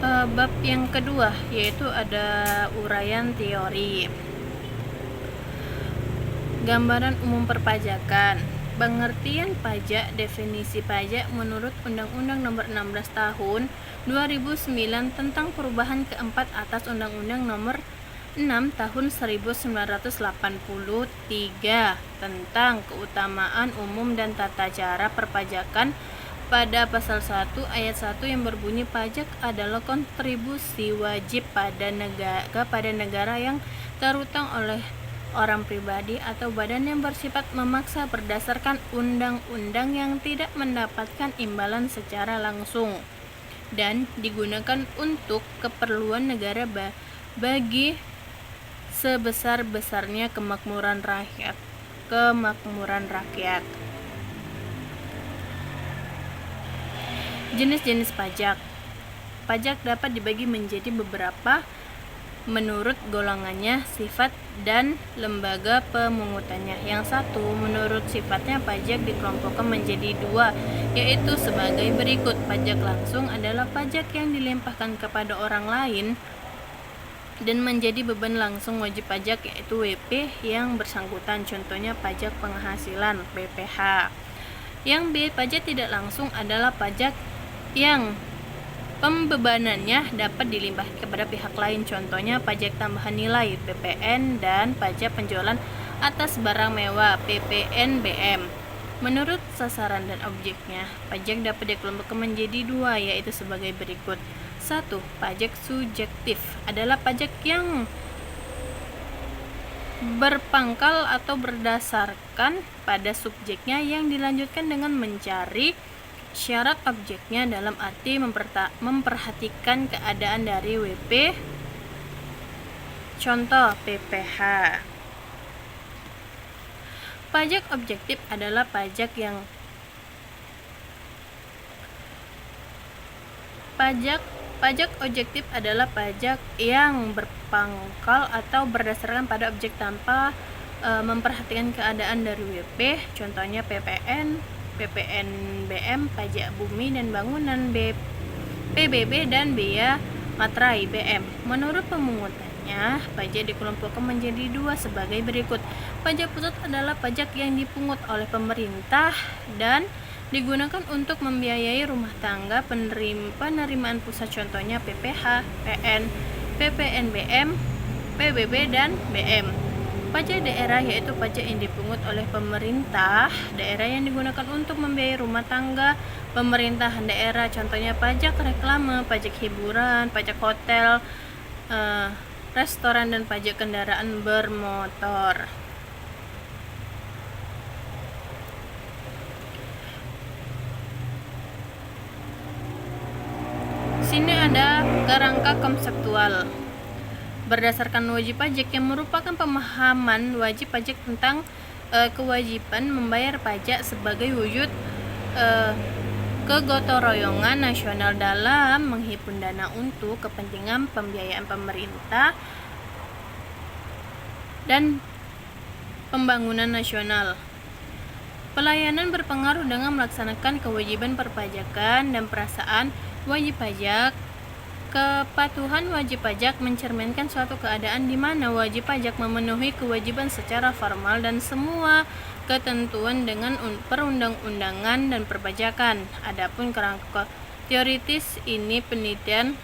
Bab yang kedua yaitu ada uraian teori. Gambaran umum perpajakan. Pengertian pajak. Definisi pajak menurut Undang-Undang Nomor 16 Tahun 2009 tentang perubahan keempat atas Undang-Undang Nomor 6 Tahun 1983 tentang keutamaan umum dan tata cara perpajakan. Pada pasal 1 ayat 1 yang berbunyi pajak adalah kontribusi wajib pada negara yang terutang oleh orang pribadi atau badan yang bersifat memaksa berdasarkan undang-undang yang tidak mendapatkan imbalan secara langsung dan digunakan untuk keperluan negara bagi sebesar-besarnya kemakmuran rakyat. Jenis-jenis pajak. Pajak dapat dibagi menjadi beberapa menurut golongannya, sifat, dan lembaga pemungutannya. Yang satu, menurut sifatnya pajak dikelompokkan menjadi dua, yaitu sebagai berikut. Pajak langsung adalah pajak yang dilimpahkan kepada orang lain dan menjadi beban langsung wajib pajak, yaitu WP yang bersangkutan. Contohnya pajak penghasilan (PPh). Yang B, pajak tidak langsung adalah pajak yang pembebanannya dapat dilimpahkan kepada pihak lain. Contohnya pajak tambahan nilai (PPN) dan pajak penjualan atas barang mewah (PPNBM). Menurut sasaran dan objeknya, pajak dapat dikelompokkan menjadi dua, yaitu sebagai berikut. 1. Pajak subjektif adalah pajak yang berpangkal atau berdasarkan pada subjeknya yang dilanjutkan dengan mencari syarat objeknya, dalam arti memperhatikan keadaan dari WP. Contoh PPh. Pajak objektif adalah pajak objektif adalah pajak yang berpangkal atau berdasarkan pada objek tanpa memperhatikan keadaan dari WP. Contohnya PPN, PPNBM, pajak bumi dan bangunan, PBB, dan biaya materai (BM). Menurut pemungutannya, pajak dikelompokkan menjadi dua sebagai berikut. Pajak pusat adalah pajak yang dipungut oleh pemerintah dan digunakan untuk membiayai rumah tangga penerimaan pusat. Contohnya PPh, PN, PPNBM, PBB, dan BM. Pajak daerah yaitu pajak yang dipungut oleh pemerintah daerah yang digunakan untuk membiayai rumah tangga pemerintahan daerah. Contohnya pajak reklame, pajak hiburan, pajak hotel, restoran, dan pajak kendaraan bermotor. Sini ada kerangka konseptual. Berdasarkan wajib pajak, yang merupakan pemahaman wajib pajak tentang kewajiban membayar pajak sebagai wujud kegotong-royongan nasional dalam menghimpun dana untuk kepentingan pembiayaan pemerintah dan pembangunan nasional. Pelayanan berpengaruh dengan melaksanakan kewajiban perpajakan dan perasaan wajib pajak. Kepatuhan wajib pajak mencerminkan suatu keadaan di mana wajib pajak memenuhi kewajiban secara formal dan semua ketentuan dengan perundang-undangan dan perpajakan. Adapun kerangka teoritis penelitian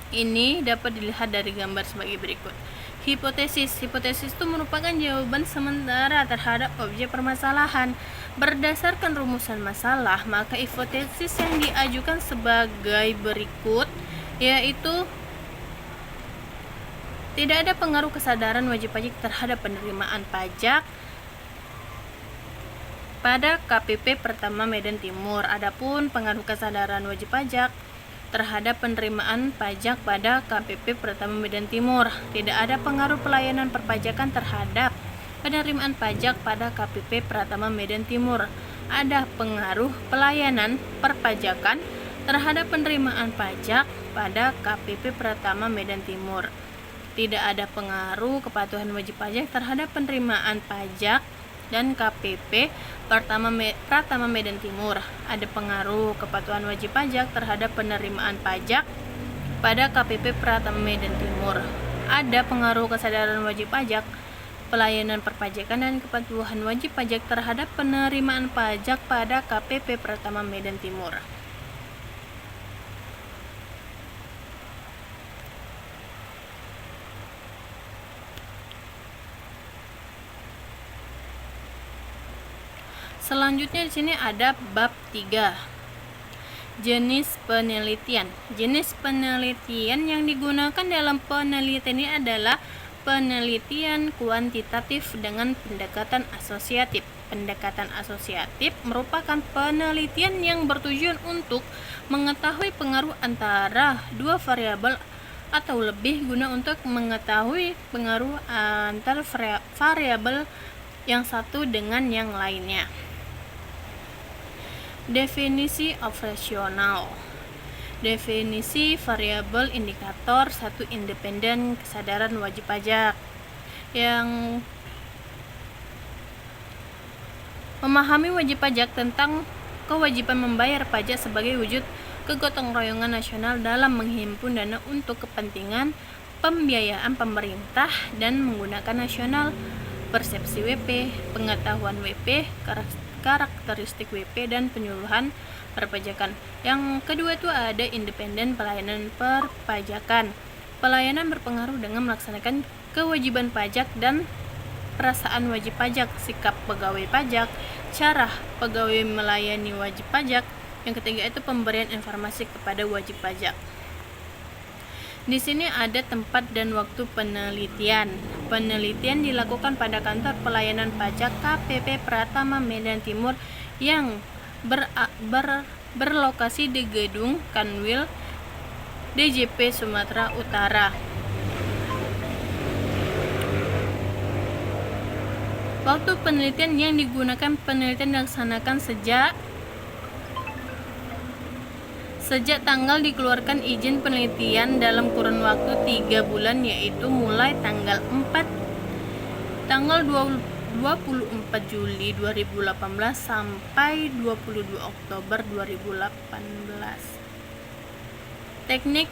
ini dapat dilihat dari gambar sebagai berikut. Hipotesis itu merupakan jawaban sementara terhadap objek permasalahan. Berdasarkan rumusan masalah, maka hipotesis yang diajukan sebagai berikut, yaitu tidak ada pengaruh kesadaran wajib pajak terhadap penerimaan pajak pada KPP Pertama Medan Timur. Adapun pengaruh kesadaran wajib pajak terhadap penerimaan pajak pada KPP Pertama Medan Timur. Tidak ada pengaruh pelayanan perpajakan terhadap penerimaan pajak pada KPP Pertama Medan Timur. Ada pengaruh pelayanan perpajakan terhadap penerimaan pajak pada KPP Pertama Medan Timur. Tidak ada pengaruh kepatuhan wajib pajak terhadap penerimaan pajak dan KPP Pratama Medan Timur. Ada pengaruh kepatuhan wajib pajak terhadap penerimaan pajak pada KPP Pratama Medan Timur. Ada pengaruh kesadaran wajib pajak, pelayanan perpajakan dan kepatuhan wajib pajak terhadap penerimaan pajak pada KPP Pratama Medan Timur. Selanjutnya di sini ada bab 3. Jenis penelitian. Jenis penelitian yang digunakan dalam penelitian ini adalah penelitian kuantitatif dengan pendekatan asosiatif. Pendekatan asosiatif merupakan penelitian yang bertujuan untuk mengetahui pengaruh antara dua variabel atau lebih guna untuk mengetahui pengaruh antar variabel yang satu dengan yang lainnya. Definisi operasional. Definisi variabel indikator satu independen kesadaran wajib pajak yang memahami wajib pajak tentang kewajiban membayar pajak sebagai wujud kegotong royongan nasional dalam menghimpun dana untuk kepentingan pembiayaan pemerintah dan menggunakan nasional, persepsi WP, pengetahuan WP, karakteristik WP dan penyuluhan perpajakan. Yang kedua itu ada independen pelayanan perpajakan. Pelayanan berpengaruh dengan melaksanakan kewajiban pajak dan perasaan wajib pajak, sikap pegawai pajak, cara pegawai melayani wajib pajak. Yang ketiga itu pemberian informasi kepada wajib pajak. Di sini ada tempat dan waktu penelitian. Penelitian dilakukan pada kantor pelayanan pajak KPP Pratama Medan Timur yang berlokasi di Gedung Kanwil DJP Sumatera Utara. Waktu penelitian yang digunakan, penelitian dilaksanakan sejak tanggal dikeluarkan izin penelitian dalam kurun waktu 3 bulan, yaitu mulai tanggal 24 Juli 2018 sampai 22 Oktober 2018. Teknik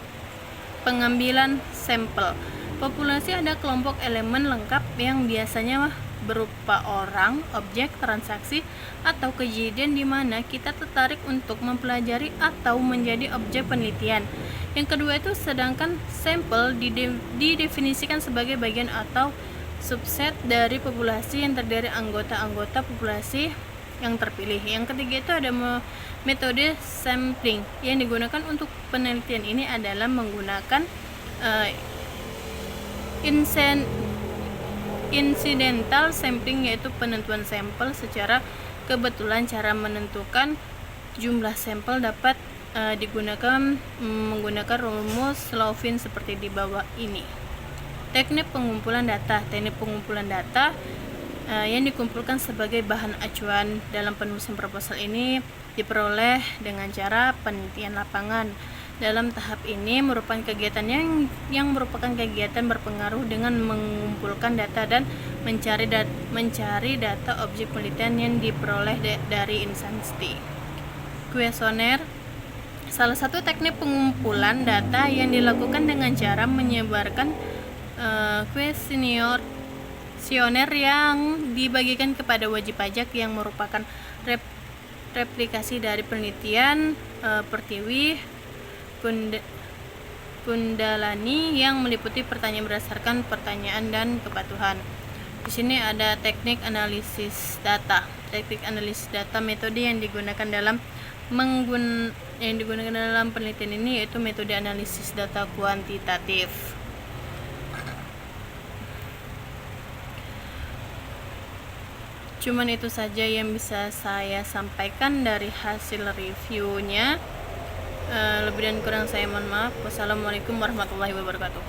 pengambilan sampel. Populasi ada kelompok elemen lengkap yang biasanya berupa orang, objek, transaksi, atau kejadian di mana kita tertarik untuk mempelajari atau menjadi objek penelitian. Yang kedua itu sedangkan sampel didefinisikan sebagai bagian atau subset dari populasi yang terdiri anggota-anggota populasi yang terpilih. Yang ketiga itu ada metode sampling. Yang digunakan untuk penelitian ini adalah menggunakan incidental sampling, yaitu penentuan sampel secara kebetulan. Cara menentukan jumlah sampel dapat digunakan menggunakan rumus Slovin seperti di bawah ini. Teknik pengumpulan data. Teknik pengumpulan data yang dikumpulkan sebagai bahan acuan dalam penulisan proposal ini diperoleh dengan cara penelitian lapangan. Dalam tahap ini merupakan kegiatan yang merupakan kegiatan berpengaruh dengan mengumpulkan data dan mencari data objek penelitian yang diperoleh dari instansi. Kuesioner. Salah satu teknik pengumpulan data yang dilakukan dengan cara menyebarkan kuesioner yang dibagikan kepada wajib pajak yang merupakan replikasi dari penelitian Pertiwi Kundalani yang meliputi pertanyaan berdasarkan pertanyaan dan kepatuhan. Di sini ada teknik analisis data. Teknik analisis data, metode yang digunakan dalam penelitian ini yaitu metode analisis data kuantitatif. Cuman itu saja yang bisa saya sampaikan dari hasil reviewnya. Lebih dan kurang saya mohon maaf. Wassalamualaikum warahmatullahi wabarakatuh.